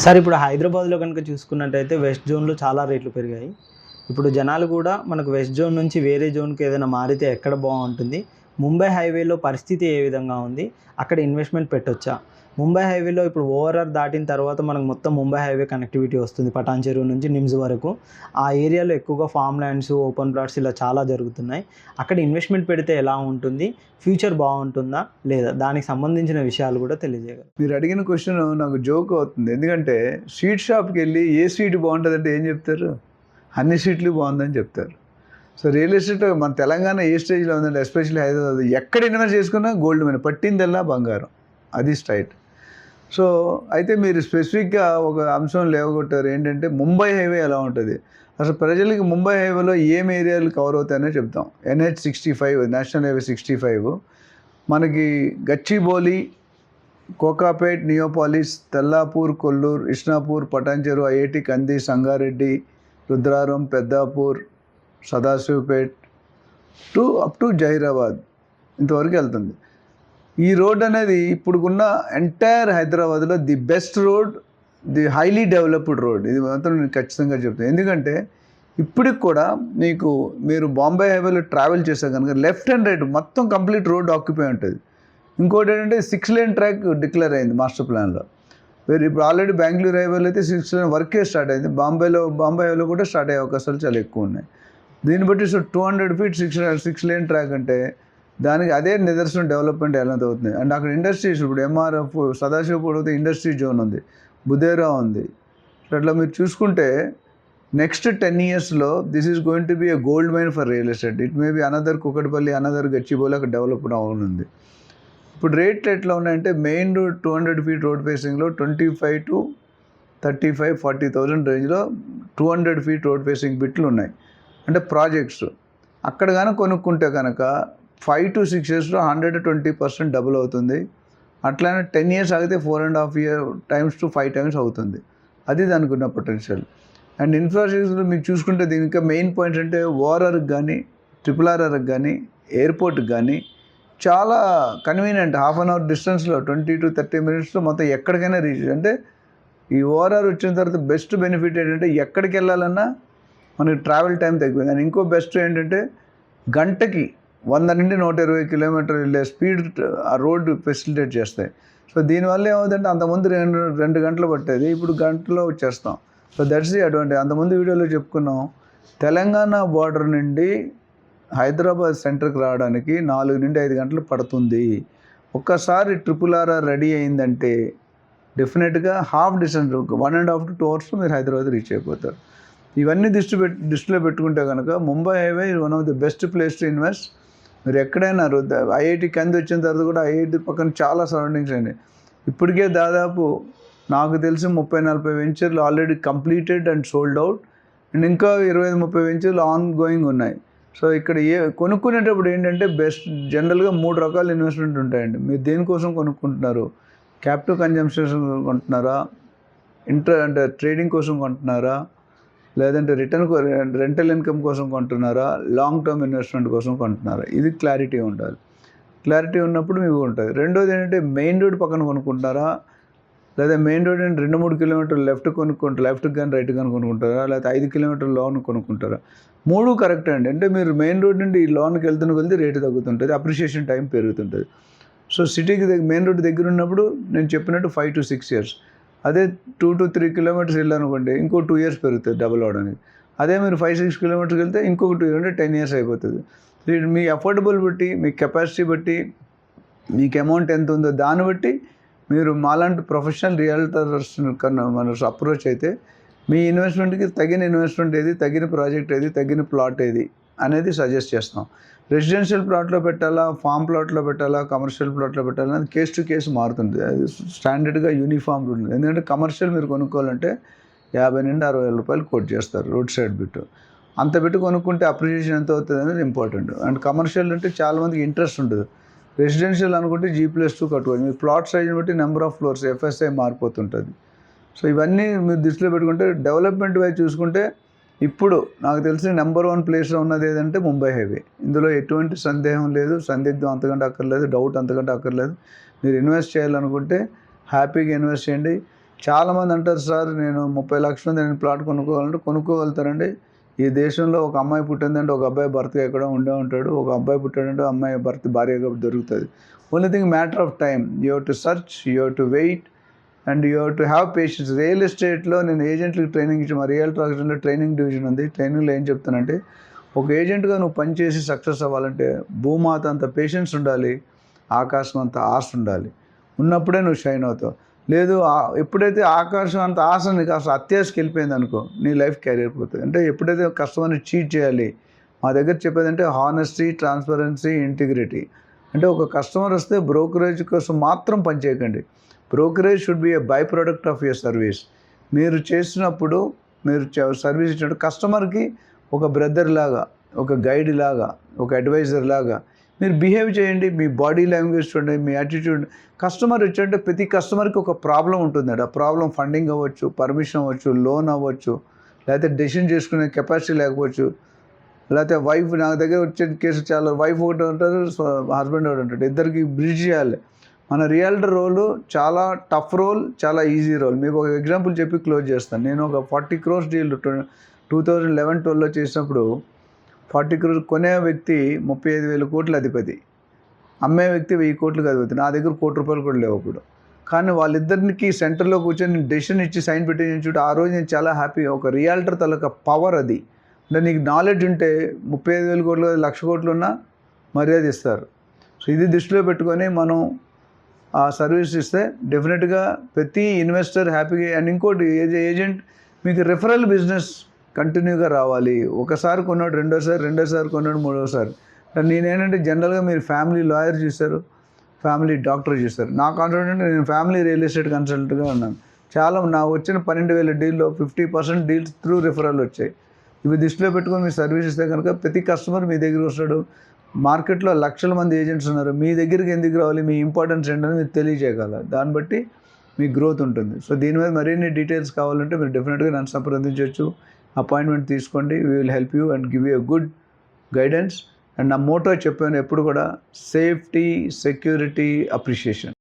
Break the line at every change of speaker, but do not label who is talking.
Sir ఇప్పుడు హైదరాబాద్లో కనుక చూసుకున్నట్టయితే వెస్ట్ జోన్లో చాలా రేట్లు పెరిగాయి. ఇప్పుడు జనాలు కూడా మనకు వెస్ట్ జోన్ నుంచి వేరే జోన్‌కి ఏదైనా మారితే ఎక్కడ బావుంటుంది? ముంబై హైవేలో పరిస్థితి ఏ విధంగా ఉంది? అక్కడ ఇన్వెస్ట్‌మెంట్ పెట్టొచ్చా? ముంబై హైవేలో ఇప్పుడు ఓఆర్ఆర్ దాటిన తర్వాత మనకు మొత్తం ముంబై హైవే కనెక్టివిటీ వస్తుంది. పటాన్ చెరువు నుంచి నిమ్స్ వరకు. ఆ ఏరియాలో ఎక్కువగా ఫార్మ్ ల్యాండ్స్, ఓపెన్ ప్లాట్స్ ఇలా చాలా జరుగుతున్నాయి. అక్కడ ఇన్వెస్ట్‌మెంట్ పెడితే ఎలా ఉంటుంది? ఫ్యూచర్ బావుంటుందా? లేదా? దానికి సంబంధించిన విషయాలు కూడా తెలియజేయగలరు.
మీరు అడిగిన క్వశ్చన్ నాకు జోక్ అవుతుంది. ఎందుకంటే స్వీట్ షాప్‌కి వెళ్ళి ఏ స్వీట్ బాగుంటుందంటే ఏం చెప్తారు? అన్ని స్వీట్లు బాగుందని చెప్తారు. సో రియల్ ఎస్టేట్ మన తెలంగాణ ఏ స్టేజ్లో ఉందంటే ఎస్పెషల్లీ హైదరాబాద్ ఎక్కడ ఇన్వెస్ట్ చేసుకున్నా గోల్డ్ మీద పట్టిందల్లా బంగారం. అది స్ట్రైట్. సో అయితే మీరు స్పెసిఫిక్గా ఒక అంశం లేవగొట్టారు. ఏంటంటే ముంబై హైవే ఎలా ఉంటుంది? అసలు ప్రజలకి ముంబై హైవేలో ఏం ఏరియాలు కవర్ అవుతాయనే చెప్తాం. NH65 నేషనల్ హైవే 65 మనకి గచ్చిబౌలి, కోకాపేట్, నియోపాలిస్, తెల్లాపూర్, కొల్లూరు, ఇష్నాపూర్, పటాన్చెరు, ఐఐటి, కంది, సంగారెడ్డి, రుద్రారం, పెద్దాపూర్, సదాశివపేట్ అప్ టు జహీరాబాద్ ఇంతవరకు వెళ్తుంది. ఈ రోడ్ అనేది ఇప్పుడున్న ఎంటైర్ హైదరాబాద్లో the best road, the highly developed road. ఇది మాత్రం నేను ఖచ్చితంగా చెప్తాను. ఎందుకంటే ఇప్పటికి కూడా మీరు బాంబే హైవేలో ట్రావెల్ చేస్తే కనుక లెఫ్ట్ అండ్ రైట్ మొత్తం కంప్లీట్ రోడ్ ఆక్యుపై ఉంటుంది. ఇంకోటి ఏంటంటే 6 లేన్ ట్రాక్ డిక్లేర్ అయింది మాస్టర్ ప్లాన్లో. ఇప్పుడు ఆల్రెడీ బెంగళూరు హైవేలో అయితే 6 లేన్ వర్కే స్టార్ట్ అయింది. బాంబే హైవేలో కూడా స్టార్ట్ అయ్యే అవకాశాలు చాలా ఎక్కువ ఉన్నాయి. దీన్ని బట్టి 200 ఫీట్ 6 లేన్ ట్రాక్ అంటే దానికి అదే నిదర్శనం డెవలప్మెంట్ ఎలా అవుతుంది. అండ్ అక్కడ ఇండస్ట్రీస్ ఇప్పుడు MRF సదాశివపూర్ అయితే ఇండస్ట్రీ జోన్ ఉంది, బుదేరా ఉంది. అట్లా మీరు చూసుకుంటే నెక్స్ట్ 10 yearsలో this is going to be a gold mine for real estate. It may be another Kukatpally, another Gachibowli అక్కడ డెవలప్డ్ అవ్వనుంది. ఇప్పుడు రేట్లు ఎట్లా ఉన్నాయంటే మెయిన్ రోడ్ 200 ఫీట్ రోడ్ ఫేసింగ్లో 25 to 35, 40,000 రేంజ్లో 200 ఫీట్ రోడ్ ఫేసింగ్ బిట్లు ఉన్నాయి. అంటే ప్రాజెక్ట్స్ అక్కడ కనుక కొనుక్కుంటే కనుక 5 to 6 yearsలో 120% డబుల్ అవుతుంది. అట్లానే 10 years ఆగితే 4.5 times to 5 times అవుతుంది. అది దానికి ఉన్న పొటెన్షియల్. అండ్ ఇన్ఫ్రాస్ట్రక్చర్ మీకు చూసుకుంటే దీని ఇంకా మెయిన్ పాయింట్స్ అంటే ఓఆర్ఆర్కి కానీ, RRRకి కానీ, ఎయిర్పోర్ట్కి కానీ చాలా కన్వీనియంట్. 1/2 hour డిస్టెన్స్లో 20 to 30 minutesలో మొత్తం ఎక్కడికైనా రీచ్. అంటే ఈ ఓఆర్ఆర్ వచ్చిన తర్వాత బెస్ట్ బెనిఫిట్ ఏంటంటే ఎక్కడికి వెళ్ళాలన్నా మనకి ట్రావెల్ టైం తగ్గిపోయింది. అండ్ ఇంకో బెస్ట్ ఏంటంటే గంటకి 100 నుండి 120 కిలోమీటర్లు వెళ్ళే స్పీడ్ ఆ రోడ్డు ఫెసిలిటేట్ చేస్తాయి. సో దీనివల్ల ఏమవుతుందంటే అంతకుముందు 2 గంటలు పట్టేది, ఇప్పుడు గంటలో వచ్చేస్తాం. So that's the advantage. అంతకుముందు వీడియోలో చెప్పుకున్నాం, తెలంగాణ బార్డర్ నుండి హైదరాబాద్ సెంటర్కి రావడానికి 4 నుండి 5 గంటలు పడుతుంది. ఒక్కసారి RRR రెడీ అయిందంటే డెఫినెట్గా హాఫ్ డిస్టెన్స్ 1.5 to 2 hours మీరు హైదరాబాద్ రీచ్ అయిపోతారు. ఇవన్నీ దృష్టిలో పెట్టుకుంటే కనుక Mumbai highway is one of the best place to invest. మీరు ఎక్కడైనా ఐఐటి కంది వచ్చిన తర్వాత కూడా ఐఐటి పక్కన చాలా సరౌండింగ్స్ అయినాయి. ఇప్పటికే దాదాపు నాకు తెలిసి 30-40 వెంచర్లు already completed and sold out. And ఇంకా 25-30 వెంచర్లు ఆన్ గోయింగ్ ఉన్నాయి. సో ఇక్కడ కొనుక్కునేటప్పుడు ఏంటంటే జనరల్గా 3 రకాల ఇన్వెస్ట్మెంట్ ఉంటాయండి. మీరు దేనికోసం కొనుక్కుంటున్నారు? Capital consumption కొంటున్నారా? అంటే ట్రేడింగ్ కోసం కొంటున్నారా? లేదంటే రెంటల్ ఇన్కమ్ కోసం కొంటున్నారా? లాంగ్ టర్మ్ ఇన్వెస్ట్మెంట్ కోసం కొంటున్నారా? ఇది క్లారిటీ ఉండాలి. క్లారిటీ ఉన్నప్పుడు మీకు ఉంటుంది. రెండోది ఏంటంటే మెయిన్ రోడ్ పక్కన కొనుక్కుంటారా? లేదా మెయిన్ రోడ్ అంటే 2-3 కిలోమీటర్లు లెఫ్ట్కి కానీ రైట్ కానీ కొనుక్కుంటారా? లేకపోతే 5 కిలోమీటర్ల లోన్ కొనుక్కుంటారా? 3 కరెక్ట్ అండి. అంటే మీరు మెయిన్ రోడ్ నుండి ఈ లోన్కి వెళ్తే రేటు తగ్గుతుంటుంది, అప్రిషియేషన్ టైం పెరుగుతుంటుంది. సో సిటీకి మెయిన్ రోడ్ దగ్గర ఉన్నప్పుడు నేను చెప్పినట్టు 5 to 6 years. అదే 2 to 3 kilometers వెళ్ళాలనుకోండి, ఇంకో 2 years పెరుగుతుంది డబుల్ అవడానికి. అదే మీరు 5-6 kilometers వెళ్తే ఇంకొక 2 years అంటే 10 years అయిపోతుంది. మీ అఫోర్డబుల్ బట్టి, మీ కెపాసిటీ బట్టి, మీకు అమౌంట్ ఎంత ఉందో దాన్ని బట్టి మీరు మాలాంటి ప్రొఫెషనల్ రియల్టర్స్ కన్నా మనం అప్రోచ్ అయితే మీ ఇన్వెస్ట్మెంట్కి తగిన ఇన్వెస్ట్మెంట్ ఏది, తగిన ప్రాజెక్ట్ ఏది, తగిన ప్లాట్ ఏది అనేది సజెస్ట్ చేస్తాం. రెసిడెన్షియల్ ప్లాట్లో పెట్టాలా, ఫామ్ ప్లాట్లో పెట్టాలా, కమర్షియల్ ప్లాట్లో పెట్టాలా అనేది కేస్ టు కేసు మారుతుంది. అది స్టాండర్డ్గా యూనిఫామ్ ఉంటుంది. ఎందుకంటే కమర్షియల్ మీరు కొనుక్కోవాలంటే 50 నుండి 60 వేల రూపాయలు కోట్ చేస్తారు రోడ్ సైడ్ బిట్టు. అంత బిట్టు కొనుక్కుంటే అప్రిషియేషన్ ఎంత అవుతుంది అనేది ఇంపార్టెంట్. అండ్ కమర్షియల్ అంటే చాలామందికి ఇంట్రెస్ట్ ఉంటుంది. రెసిడెన్షియల్ అనుకుంటే G+2 కట్టుకోవాలి. మీరు ప్లాట్ సైజ్ని బట్టి నెంబర్ ఆఫ్ ఫ్లోర్స్ FSI మారిపోతుంటుంది. సో ఇవన్నీ మీరు దృష్టిలో పెట్టుకుంటే డెవలప్మెంట్ వైజ్ చూసుకుంటే ఇప్పుడు నాకు తెలిసిన నెంబర్ 1 ప్లేస్లో ఉన్నది ఏదంటే ముంబై హైవే. ఇందులో ఎటువంటి సందేహం లేదు, సందిగ్ధం అంతకంటే అక్కర్లేదు, డౌట్ అంతకంటే అక్కర్లేదు. మీరు ఇన్వెస్ట్ చేయాలనుకుంటే హ్యాపీగా ఇన్వెస్ట్ చేయండి. చాలామంది అంటారు సార్ నేను 30 లక్షలు నేను ప్లాట్ కొనుక్కోవాలంటే కొనుక్కోగలుగుతారండి. ఈ దేశంలో ఒక అమ్మాయి పుట్టిందంటే ఒక అబ్బాయి భర్త ఎక్కడో ఉండే ఉంటాడు. ఒక అబ్బాయి పుట్టాడంటే అమ్మాయి భర్త భార్యగా దొరుకుతుంది. Only thing matter of time. You have to search, you have to wait and you have to have patience. Real ఎస్టేట్లో నేను ఏజెంట్లకి ట్రైనింగ్ ఇచ్చి, మా రియల్ ట్రాన్సాక్షన్లో ట్రైనింగ్ డివిజన్ ఉంది. ట్రైనింగ్లో ఏం చెప్తానంటే, ఒక ఏజెంట్గా నువ్వు పనిచేసి సక్సెస్ అవ్వాలంటే భూమాత అంత పేషెన్స్ ఉండాలి, ఆకాశం అంత ఆశ ఉండాలి. ఉన్నప్పుడే నువ్వు షైన్ అవుతావు. లేదు ఎప్పుడైతే ఆకాశం అంత ఆశ నీకు అసలు అత్యాశకి వెళ్ళిపోయింది అనుకో, నీ లైఫ్ క్యారియర్ పోతుంది. అంటే ఎప్పుడైతే కస్టమర్ని చీట్ చేయాలి, మా దగ్గర చెప్పేదంటే హానెస్టీ, ట్రాన్స్పరెన్సీ, ఇంటిగ్రిటీ. అంటే ఒక కస్టమర్ వస్తే బ్రోకరేజ్ కోసం మాత్రం పనిచేయకండి. Brokerage should be a byproduct of your service. మీరు చేసినప్పుడు, మీరు సర్వీస్ ఇచ్చినప్పుడు కస్టమర్కి ఒక బ్రదర్ లాగా, ఒక గైడ్ లాగా, ఒక అడ్వైజర్ లాగా మీరు బిహేవ్ చేయండి. మీ బాడీ లాంగ్వేజ్ చూడండి, మీ యాటిట్యూడ్. కస్టమర్ వచ్చాడంటే ప్రతి కస్టమర్కి ఒక ప్రాబ్లం ఉంటుందండి. ఆ ప్రాబ్లం ఫండింగ్ అవ్వచ్చు, పర్మిషన్ అవ్వచ్చు, లోన్ అవ్వచ్చు, లేకపోతే డెసిషన్ చేసుకునే కెపాసిటీ లేకపోవచ్చు, లేకపోతే వైఫ్ నా దగ్గర వచ్చే కేసు చాలా వైఫ్ ఒకటి ఉంటారు, హస్బెండ్ ఒకటి ఉంటాడు. ఇద్దరికి బ్రిడ్జ్ చేయాలి. మన రియల్టర్ రోల్ చాలా టఫ్ రోల్, చాలా ఈజీ రోల్. మీకు ఒక ఎగ్జాంపుల్ చెప్పి క్లోజ్ చేస్తాను. నేను ఒక 40 crores డీల్ 2011-12లో చేసినప్పుడు 40 crores కొనే వ్యక్తి 35,000 కోట్ల అధిపతి, అమ్మే వ్యక్తి 1000 కోట్లకు అధిపతి. నా దగ్గర ₹1 కూడా లేవు అప్పుడు. కానీ వాళ్ళిద్దరికి సెంటర్లో కూర్చొని నేను డెసిషన్ ఇచ్చి సైన్ పెట్టి చూడు, ఆ రోజు నేను చాలా హ్యాపీ. ఒక రియల్టర్ తాలూకా పవర్ అది. అంటే నీకు నాలెడ్జ్ ఉంటే 35,000 కోట్లు, 1,00,000 కోట్లు ఉన్నా మర్యాద ఇస్తారు. సో ఇది దృష్టిలో పెట్టుకొని మనం ఆ సర్వీస్ ఇస్తే డెఫినెట్గా ప్రతి ఇన్వెస్టర్ హ్యాపీగా. అండ్ ఇంకోటి, ఏజెంట్ మీకు రెఫరల్ బిజినెస్ కంటిన్యూగా రావాలి. ఒకసారి కొన్నాడు, రెండోసారి కొన్నాడు, మూడోసారి. నేనేంటంటే జనరల్గా మీరు ఫ్యామిలీ లాయర్ చూశారు, ఫ్యామిలీ డాక్టర్ చూశారు. నా కాన్ఫిడెంట్ నేను ఫ్యామిలీ రియల్ ఎస్టేట్ కన్సల్టెంట్గా ఉన్నాను. చాలా నా వచ్చిన 12,000 డీల్లో 50% డీల్స్ త్రూ రిఫరల్ వచ్చాయి. ఇవి దృష్టిలో పెట్టుకొని మీరు సర్వీస్ ఇస్తే కనుక ప్రతి కస్టమర్ మీ దగ్గర వస్తాడు. మార్కెట్లో లక్షల మంది ఏజెంట్స్ ఉన్నారు. మీ దగ్గరికి ఎందుకు రావాలి, మీ ఇంపార్టెన్స్ ఏంటని మీరు తెలియజేయగలరు. దాన్ని బట్టి మీ గ్రోత్ ఉంటుంది. సో దీని మీద మరిన్ని డీటెయిల్స్ కావాలంటే మీరు డెఫినెట్గా నన్ను సంప్రదించవచ్చు. అపాయింట్మెంట్ తీసుకోండి. We will help you and give you a good guidance. And నా మోటో చెప్పాను ఎప్పుడు కూడా, సేఫ్టీ, సెక్యూరిటీ, అప్రిషియేషన్.